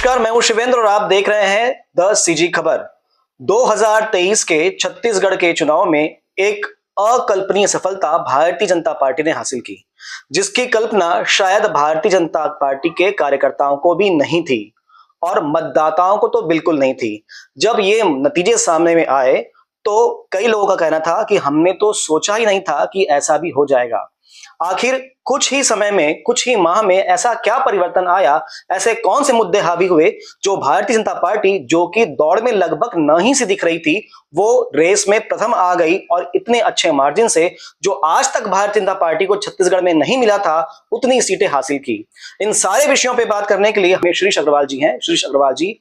नमस्कार, मैं हूं शिवेंद्र और आप देख रहे हैं द सीजी खबर। 2023 के छत्तीसगढ़ के चुनाव में एक अकल्पनीय सफलता भारतीय जनता पार्टी ने हासिल की, जिसकी कल्पना शायद भारतीय जनता पार्टी के कार्यकर्ताओं को भी नहीं थी और मतदाताओं को तो बिल्कुल नहीं थी। जब ये नतीजे सामने में आए तो कई लोगों का कहना था कि हमने तो सोचा ही नहीं था कि ऐसा भी हो जाएगा। आखिर कुछ ही समय में, कुछ ही माह में ऐसा क्या परिवर्तन आया, ऐसे कौन से मुद्दे हावी हुए जो भारतीय जनता पार्टी, जो कि दौड़ में लगभग नहीं सी दिख रही थी, वो रेस में प्रथम आ गई और इतने अच्छे मार्जिन से, जो आज तक भारतीय जनता पार्टी को छत्तीसगढ़ में नहीं मिला था, उतनी सीटें हासिल की। इन सारे विषयों पर बात करने के लिए हमें श्रीश अग्रवाल जी हैं। श्रीश अग्रवाल जी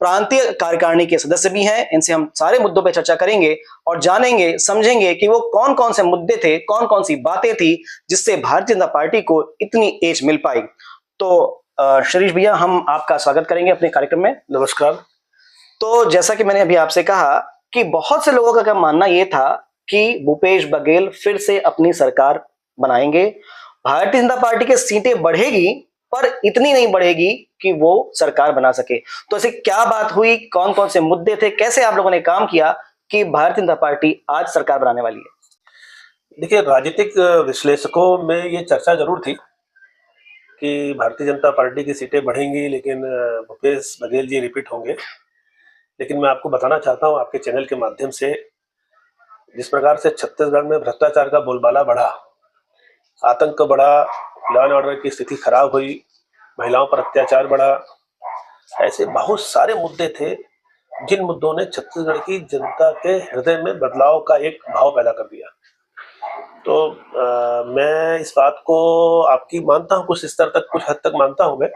प्रांतीय कार्यकारिणी के सदस्य भी हैं। इनसे हम सारे मुद्दों पर चर्चा करेंगे और जानेंगे, समझेंगे कि वो कौन कौन से मुद्दे थे, कौन कौन सी बातें थी जिससे भारतीय जनता पार्टी को इतनी एज मिल पाई। तो शिरीष भैया, हम आपका स्वागत करेंगे अपने कार्यक्रम में। नमस्कार। तो जैसा कि मैंने अभी आपसे कहा कि बहुत से लोगों का मानना यह था कि भूपेश बघेल फिर से अपनी सरकार बनाएंगे, भारतीय जनता पार्टी की सीटें बढ़ेगी पर इतनी नहीं बढ़ेगी कि वो सरकार बना सके। तो ऐसे क्या बात हुई, कौन कौन से मुद्दे थे, कैसे आप लोगों ने काम किया कि भारतीय जनता पार्टी आज सरकार बनाने वाली है? देखिए, राजनीतिक विश्लेषकों में ये चर्चा जरूर थी कि भारतीय जनता पार्टी की सीटें बढ़ेंगी, लेकिन भूपेश बघेल जी रिपीट होंगे। लेकिन मैं आपको बताना चाहता हूँ आपके चैनल के माध्यम से, जिस प्रकार से छत्तीसगढ़ में भ्रष्टाचार का बोलबाला बढ़ा, आतंक बढ़ा, लॉ एंड ऑर्डर की स्थिति खराब हुई, महिलाओं पर अत्याचार बढ़ा, ऐसे बहुत सारे मुद्दे थे जिन मुद्दों ने छत्तीसगढ़ की जनता के हृदय में बदलाव का एक भाव पैदा कर दिया। तो मैं इस बात को आपकी मानता हूँ, कुछ स्तर तक, कुछ हद तक मानता हूँ मैं,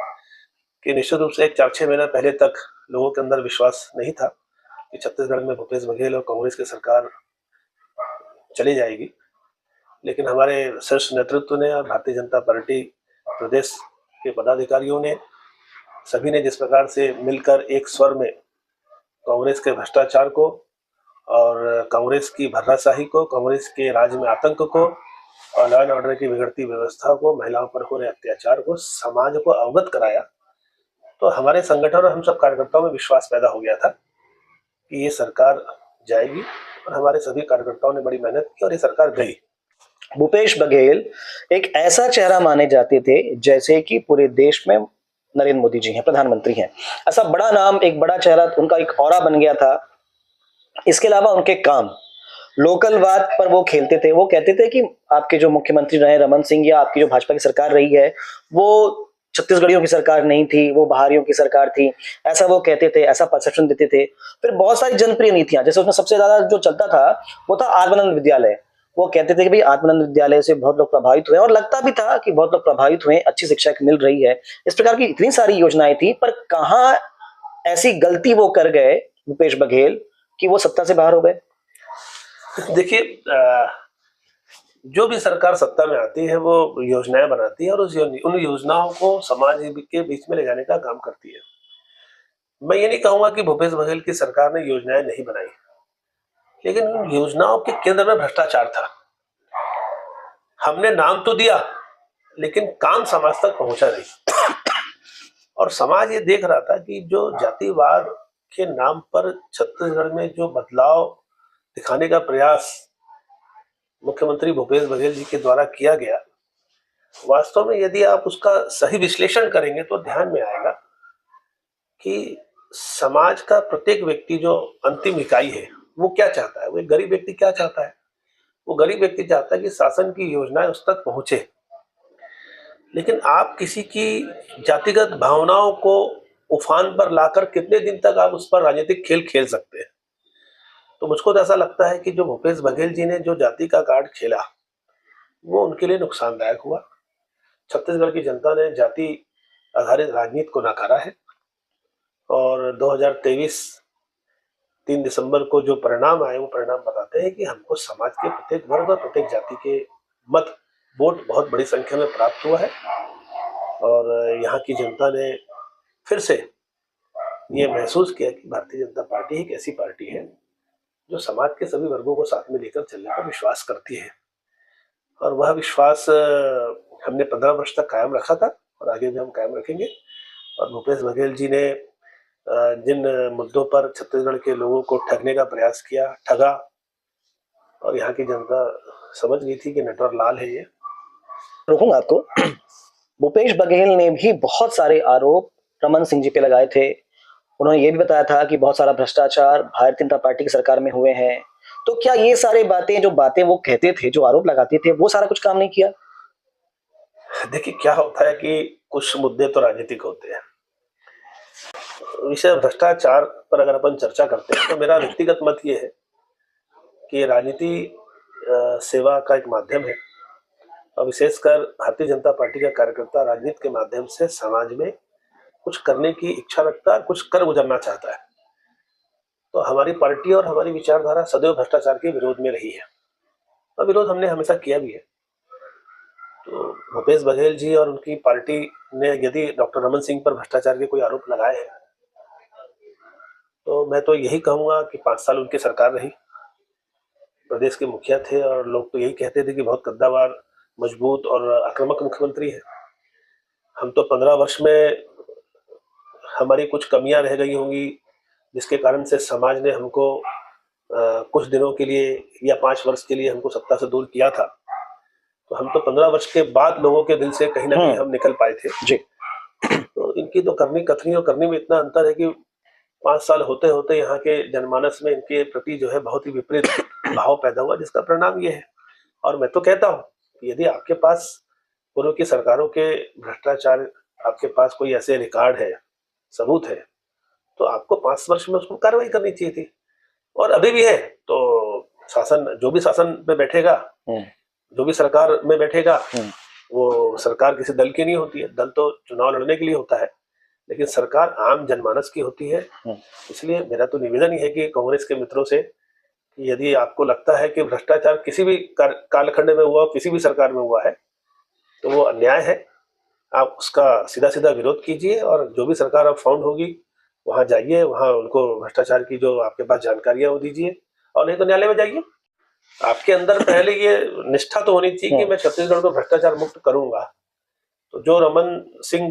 कि निश्चित रूप से एक 4-6 महीना पहले तक लोगों के अंदर विश्वास नहीं था कि छत्तीसगढ़ में भूपेश बघेल और कांग्रेस की सरकार चली जाएगी। लेकिन हमारे शीर्ष नेतृत्व ने और भारतीय जनता पार्टी प्रदेश के पदाधिकारियों ने, सभी ने जिस प्रकार से मिलकर एक स्वर में कांग्रेस के भ्रष्टाचार को और कांग्रेस की भर्राशाही को, कांग्रेस के राज में आतंक को और लॉ एंड ऑर्डर की बिगड़ती व्यवस्था को, महिलाओं पर हो रहे अत्याचार को समाज को अवगत कराया, तो हमारे संगठन और हम सब कार्यकर्ताओं में विश्वास पैदा हो गया था कि ये सरकार जाएगी। और हमारे सभी कार्यकर्ताओं ने बड़ी मेहनत की और ये सरकार गई। भूपेश बघेल एक ऐसा चेहरा माने जाते थे जैसे कि पूरे देश में नरेंद्र मोदी जी हैं, प्रधानमंत्री हैं। ऐसा बड़ा नाम, एक बड़ा चेहरा, उनका एक ऑरा बन गया था। इसके अलावा उनके काम, लोकलवाद पर वो खेलते थे। वो कहते थे कि आपके जो मुख्यमंत्री रहे रमन सिंह, या आपकी जो भाजपा की सरकार रही है, वो छत्तीसगढ़ियों की सरकार नहीं थी, वो बाहरियों की सरकार थी, ऐसा वो कहते थे, ऐसा परसेप्शन देते थे। फिर बहुत सारी जनप्रिय नीतियां, जैसे उसमें सबसे ज्यादा जो चलता था वो था आत्मानंद विद्यालय। वो कहते थे कि भाई आत्मानंद विद्यालय से बहुत लोग प्रभावित हुए, और लगता भी था कि बहुत लोग प्रभावित हुए, अच्छी शिक्षा मिल रही है। इस प्रकार की इतनी सारी योजनाएं थी, पर कहाँ ऐसी गलती वो कर गए भूपेश बघेल कि वो सत्ता से बाहर हो गए? देखिए, जो भी सरकार सत्ता में आती है वो योजनाएं बनाती है और उन योजनाओं को समाज के बीच में ले जाने का काम करती है। मैं ये नहीं कहूंगा कि भूपेश बघेल की सरकार ने योजनाएं नहीं बनाई, लेकिन उन योजनाओं के केंद्र में भ्रष्टाचार था। हमने नाम तो दिया, लेकिन काम समाज तक पहुंचा नहीं। और समाज ये देख रहा था कि जो जातिवाद के नाम पर छत्तीसगढ़ में जो बदलाव दिखाने का प्रयास मुख्यमंत्री भूपेश बघेल जी के द्वारा किया गया, वास्तव में यदि आप उसका सही विश्लेषण करेंगे तो ध्यान में आएगा कि समाज का प्रत्येक व्यक्ति, जो अंतिम इकाई है, वो क्या चाहता है। वो एक गरीब व्यक्ति क्या चाहता है? वो गरीब व्यक्ति चाहता है कि शासन की योजनाएं उस तक पहुंचे। लेकिन आप किसी की जातिगत भावनाओं को उफान पर लाकर कितने दिन तक आप उस पर राजनीतिक खेल खेल सकते हैं? तो मुझको तो ऐसा लगता है कि जो भूपेश बघेल जी ने जो जाति का कार्ड खेला, वो उनके लिए नुकसानदायक हुआ। छत्तीसगढ़ की जनता ने जाति आधारित राजनीति को नकारा है और 2023 3 दिसंबर को जो परिणाम आए, वो परिणाम बताते हैं कि हमको समाज के प्रत्येक वर्ग और प्रत्येक जाति के मत, वोट बहुत बड़ी संख्या में प्राप्त हुआ है। और यहाँ की जनता ने फिर से ये महसूस किया कि भारतीय जनता पार्टी एक ऐसी पार्टी है जो समाज के सभी वर्गों को साथ में लेकर चलने पर विश्वास करती है। और वह विश्वास हमने 15 वर्ष तक कायम रखा था और आगे भी हम कायम रखेंगे। और भूपेश बघेल जी ने जिन मुद्दों पर छत्तीसगढ़ के लोगों को ठगने का प्रयास किया, ठगा, और यहाँ की जनता समझ गई थी कि नटवर लाल है ये। रोकूंगा आपको। भूपेश बघेल ने भी बहुत सारे आरोप रमन सिंह जी पे लगाए थे। उन्होंने ये भी बताया था कि बहुत सारा भ्रष्टाचार भारतीय जनता पार्टी की सरकार में हुए हैं। तो क्या ये सारे बातें वो कहते थे, जो आरोप लगाते थे, वो सारा कुछ काम नहीं किया? देखिए क्या होता है कि कुछ मुद्दे तो राजनीतिक होते हैं। विषय भ्रष्टाचार पर अगर अपन चर्चा करते हैं तो मेरा व्यक्तिगत मत ये है कि राजनीति सेवा का एक माध्यम है, और विशेषकर भारतीय जनता पार्टी का कार्यकर्ता राजनीति के माध्यम से समाज में कुछ करने की इच्छा रखता है, कुछ कर गुजरना चाहता है। तो हमारी पार्टी और हमारी विचारधारा सदैव भ्रष्टाचार के विरोध में रही है, और विरोध हमने हमेशा किया भी है। तो भूपेश बघेल जी और उनकी पार्टी ने यदि डॉक्टर रमन सिंह पर भ्रष्टाचार के कोई आरोप लगाए हैं, तो मैं तो यही कहूंगा कि 5 साल उनकी सरकार रही, प्रदेश के मुखिया थे, और लोग तो यही कहते थे कि बहुत कद्दावर, मजबूत और आक्रामक मुख्यमंत्री है। हम तो 15 वर्ष में हमारी कुछ कमियां रह गई होंगी, जिसके कारण से समाज ने हमको कुछ दिनों के लिए या 5 वर्ष के लिए हमको सत्ता से दूर किया था। तो हम तो 15 वर्ष के बाद लोगों के दिल से कहीं ना कहीं हम निकल पाए थे जी। तो इनकी तो करनी कथनी और करनी में इतना अंतर है कि 5 साल होते होते यहाँ के जनमानस में इनके प्रति जो है बहुत ही विपरीत भाव पैदा हुआ, जिसका परिणाम ये है। और मैं तो कहता हूँ कि यदि आपके पास पूर्व की सरकारों के भ्रष्टाचार, आपके पास कोई ऐसे रिकॉर्ड है, सबूत है, तो आपको 5 वर्ष में उसको कार्रवाई करनी चाहिए थी। और अभी भी है तो शासन, जो भी शासन पे बैठेगा, जो भी सरकार में बैठेगा, वो सरकार किसी दल की नहीं होती है। दल तो चुनाव लड़ने के लिए होता है, लेकिन सरकार आम जनमानस की होती है। इसलिए मेरा तो निवेदन ही है कि कांग्रेस के मित्रों से कि यदि आपको लगता है कि भ्रष्टाचार किसी भी कालखंड में हुआ, किसी भी सरकार में हुआ है, तो वो अन्याय है। आप उसका सीधा सीधा विरोध कीजिए, और जो भी सरकार अब फाउंड होगी वहां जाइए, वहां उनको भ्रष्टाचार की जो आपके पास जानकारियां वो दीजिए, और नहीं तो न्यायालय में जाइए। आपके अंदर पहले ये निष्ठा तो होनी चाहिए कि मैं छत्तीसगढ़ को भ्रष्टाचार मुक्त करूंगा। तो जो रमन सिंह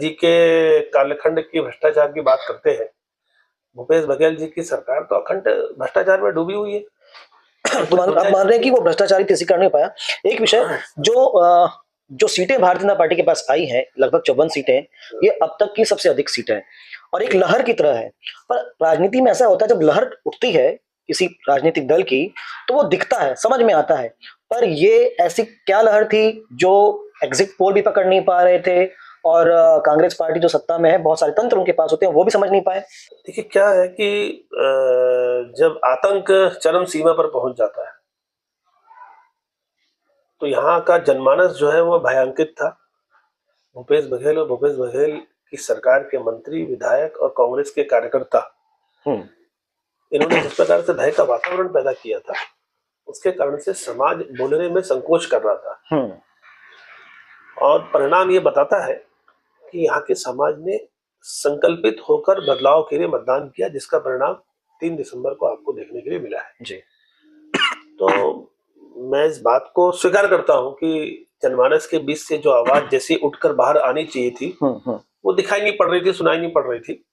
जी के कालखंड की भ्रष्टाचार की बात करते हैं, भूपेश बघेल जी की सरकार तो अखंड भ्रष्टाचार में डूबी हुई है। तो आप मान रहे हैं कि वो भ्रष्टाचारी किसी कारण नहीं पाया। एक विषय जो सीटें भारतीय जनता पार्टी के पास आई हैं, लगभग 54 सीटें, ये अब तक की सबसे अधिक सीटें हैं और एक लहर की तरह है। पर राजनीति में ऐसा होता है, जब लहर उठती है किसी राजनीतिक दल की, तो वो दिखता है, समझ में आता है। पर ये ऐसी क्या लहर थी जो एग्जिट पोल भी पकड़ नहीं पा रहे थे, और कांग्रेस पार्टी जो सत्ता में है, बहुत सारे तंत्र उनके पास होते हैं, वो भी समझ नहीं पाए। देखिए क्या है कि जब आतंक चरम सीमा पर पहुंच जाता है, तो यहाँ का जनमानस जो है वो भयांकित था। भूपेश बघेल और भूपेश बघेल की सरकार के मंत्री, विधायक और कांग्रेस के कार्यकर्ता, इन्होंने जिस प्रकार से भय का वातावरण पैदा किया था, उसके कारण से समाज बोलने में संकोच कर रहा था। और परिणाम ये बताता है कि यहाँ के समाज ने संकल्पित होकर बदलाव के लिए मतदान किया, जिसका परिणाम 3 दिसंबर को आपको देखने के लिए मिला है जी। तो मैं इस बात को स्वीकार करता हूँ कि जनमानस के बीच से जो आवाज जैसी उठकर बाहर आनी चाहिए थी, वो दिखाई नहीं पड़ रही थी, सुनाई नहीं पड़ रही थी।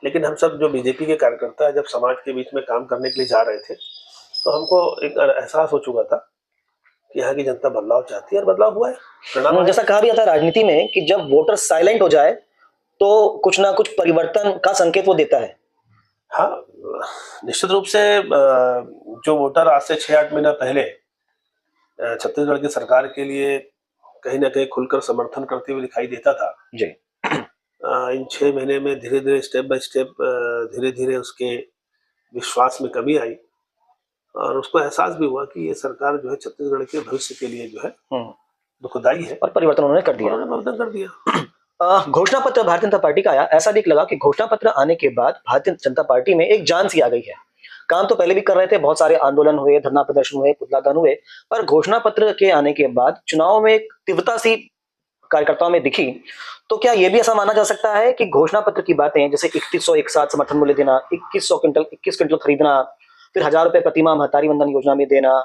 लेकिन हम सब जो बीजेपी के कार्यकर्ता जब समाज के बीच में काम करने के लिए जा रहे थे, तो हमको एक एहसास हो चुका था कि यहाँ की जनता बदलाव चाहती है, और बदलाव हुआ है। जैसा कहा भी जाता है राजनीति में कि जब वोटर साइलेंट हो जाए तो कुछ ना कुछ परिवर्तन का संकेत वो देता है। हाँ, निश्चित रूप से जो वोटर आज से 6-8 महीना पहले छत्तीसगढ़ की सरकार के लिए कहीं ना कहीं खुलकर समर्थन करते हुए दिखाई देता था जी। इन 6 महीने में धीरे धीरे, स्टेप बाय स्टेप, धीरे धीरे उसके विश्वास में कमी आई, और उसको एहसास भी हुआ कि ये सरकार जो है छत्तीसगढ़ के भविष्य के लिए जो है दुखदाई है, और परिवर्तन उन्होंने कर दिया। घोषणा पत्र भारतीय जनता पार्टी का आया, ऐसा दिख लगा कि घोषणा पत्र आने के बाद भारतीय जनता पार्टी में एक जान सी आ गई है। काम तो पहले भी कर रहे थे, बहुत सारे आंदोलन हुए, धरना प्रदर्शन हुए, पुतला दहन हुए, पर घोषणा पत्र के आने के बाद चुनाव में एक तीव्रता सी कार्यकर्ताओं में दिखी। तो क्या यह भी ऐसा माना जा सकता है कि घोषणा पत्र की बातें, जैसे 3100 एक साथ समर्थन मूल्य देना, 21 क्विंटल खरीदना, फिर 1000 रुपए प्रतिमाह महतारी वंदन योजना में देना,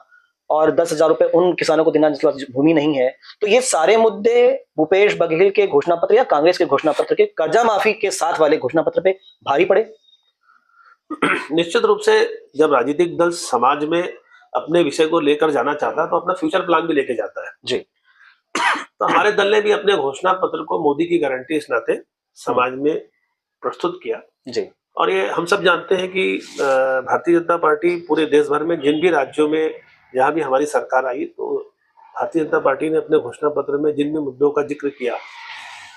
और 10,000 रुपए उन किसानों को देना जिनके पास भूमि नहीं है। तो ये सारे मुद्दे भूपेश बघेल के घोषणा पत्र या कांग्रेस के घोषणा पत्र के कर्जा माफी के साथ वाले घोषणा पत्र पे भारी पड़े। निश्चित रूप से जब राजनीतिक दल समाज में अपने विषय को लेकर जाना चाहता है तो अपना फ्यूचर प्लान भी लेके जाता है जी। तो हमारे दल ने भी अपने घोषणा पत्र को मोदी की गारंटी इस नाते समाज में प्रस्तुत किया जी। और ये हम सब जानते हैं कि भारतीय जनता पार्टी पूरे देश भर में जिन भी राज्यों में जहां भी हमारी सरकार आई तो भारतीय जनता पार्टी ने अपने घोषणा पत्र में जिन भी मुद्दों का जिक्र किया,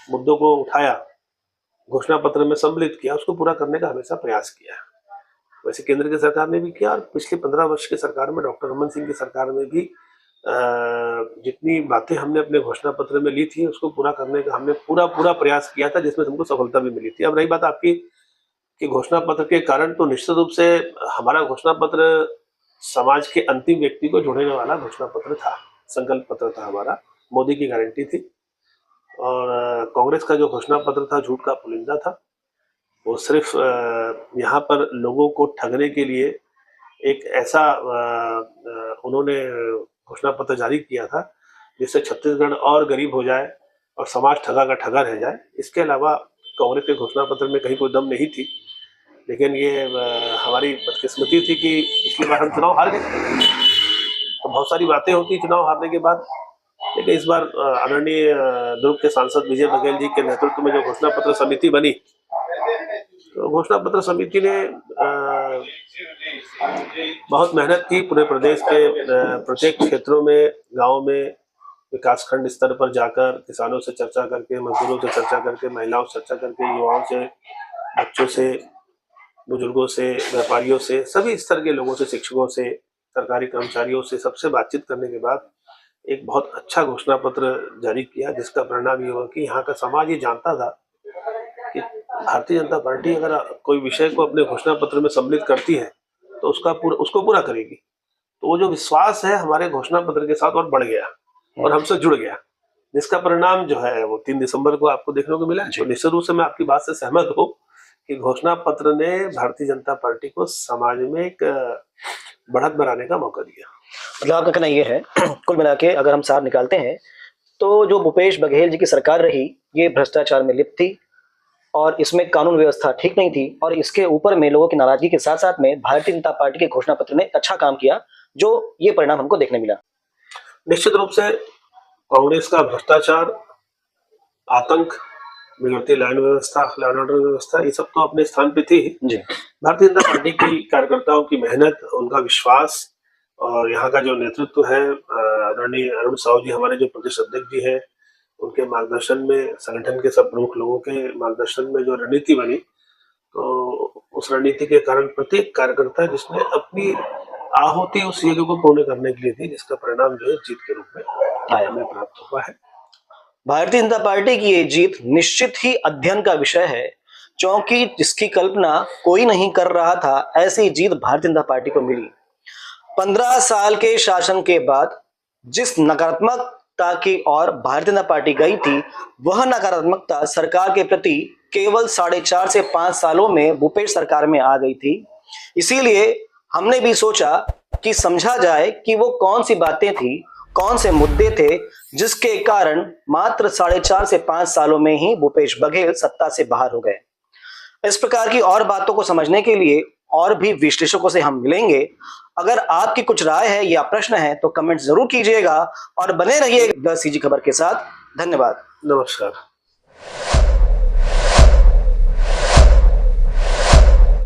मुद्दों को उठाया, घोषणा पत्र में सम्मिलित किया, उसको पूरा करने का हमेशा प्रयास किया है। वैसे केंद्र की सरकार ने भी किया और पिछले 15 वर्ष की सरकार में डॉक्टर रमन सिंह की सरकार में भी जितनी बातें हमने अपने घोषणा पत्र में ली थी उसको पूरा करने का हमने पूरा प्रयास किया था, जिसमें हमको सफलता भी मिली थी। अब रही बात आपकी कि घोषणा पत्र के कारण, तो निश्चित रूप से हमारा घोषणा पत्र समाज के अंतिम व्यक्ति को जोड़ने वाला घोषणा पत्र था, संकल्प पत्र था हमारा, मोदी की गारंटी थी। और कांग्रेस का जो घोषणा पत्र था झूठ का पुलिंदा था, वो सिर्फ यहाँ पर लोगों को ठगने के लिए एक ऐसा उन्होंने घोषणा पत्र जारी किया था जिससे छत्तीसगढ़ और गरीब हो जाए और समाज ठगा का ठगा रह जाए। इसके अलावा कांग्रेस के घोषणा पत्र में कहीं कोई दम नहीं थी। लेकिन ये हमारी बदकिस्मती थी कि पिछली बार हम चुनाव हार गए, तो बहुत सारी बातें होती चुनाव हारने के बाद। लेकिन इस बार आदरणीय दुर्ग के सांसद विजय बघेल जी के नेतृत्व में जो घोषणा पत्र समिति बनी, तो घोषणा पत्र समिति ने बहुत मेहनत की, पूरे प्रदेश के प्रत्येक क्षेत्रों में, गाँव में, विकासखंड स्तर पर जाकर किसानों से चर्चा करके, मजदूरों से चर्चा करके, महिलाओं से चर्चा करके, युवाओं से, बच्चों से, बुजुर्गों से, व्यापारियों से, सभी स्तर के लोगों से, शिक्षकों से, सरकारी कर्मचारियों से, सबसे बातचीत करने के बाद एक बहुत अच्छा घोषणा पत्र जारी किया, जिसका परिणाम ये हुआ कि यहाँ का समाज ये जानता था कि भारतीय जनता पार्टी अगर कोई विषय को अपने घोषणा पत्र में सम्मिलित करती है तो उसको पूरा करेगी। तो वो जो विश्वास है हमारे घोषणा पत्र के साथ और बढ़ गया और हमसे जुड़ गया, जिसका परिणाम जो है वो 3 दिसंबर को आपको देखने को मिला। तो निश्चित रूप से मैं आपकी बात से सहमत हूँ कि घोषणा पत्र ने भारतीय जनता पार्टी को समाज में एक बढ़त बनाने का मौका दिया। मतलब आपका कहना ये है कुल मिला के अगर हम सार निकालते हैं तो जो भूपेश बघेल जी की सरकार रही ये भ्रष्टाचार में लिप्त थी और इसमें कानून व्यवस्था ठीक नहीं थी, और इसके ऊपर में लोगों की नाराजगी के साथ साथ में भारतीय जनता पार्टी के घोषणा पत्र ने अच्छा काम किया, जो ये परिणाम हमको देखने मिला। निश्चित रूप से कांग्रेस का भ्रष्टाचार, आतंक, बिगड़ती लैंड ऑर्डर व्यवस्था, ये सब तो अपने स्थान पे थी जी। भारतीय जनता पार्टी की कार्यकर्ताओं की मेहनत, उनका विश्वास और यहाँ का जो नेतृत्व है, आदरणीय अरुण साहू जी हमारे जो प्रदेश अध्यक्ष जी है, उनके मार्गदर्शन में, संगठन के सब प्रमुख लोगों के मार्गदर्शन में जो रणनीति बनी, तो उस रणनीति के कारण प्रत्येक कार्यकर्ता जिसने अपनी आहुति उस यज्ञ को पूर्ण करने के लिए थी, जिसका परिणाम जो है जीत के रूप में हमें प्राप्त हुआ है। भारतीय जनता पार्टी की ये जीत निश्चित ही अध्ययन का विषय है, क्योंकि जिसकी कल्पना कोई नहीं कर रहा था ऐसी जीत भारतीय जनता पार्टी को मिली। 15 साल के शासन के बाद जिस नकारात्मकता की ओर भारतीय जनता पार्टी गई थी, वह नकारात्मकता सरकार के प्रति केवल 4.5 से 5 सालों में भूपेश सरकार में आ गई थी। इसीलिए हमने भी सोचा कि समझा जाए कि वो कौन सी बातें थी, कौन से मुद्दे थे जिसके कारण मात्र 4.5 से 5 सालों में ही भूपेश बघेल सत्ता से बाहर हो गए। इस प्रकार की और बातों को समझने के लिए और भी विश्लेषकों से हम मिलेंगे। अगर आपकी कुछ राय है या प्रश्न है तो कमेंट जरूर कीजिएगा और बने रहिए द सीजी खबर के साथ। धन्यवाद। नमस्कार।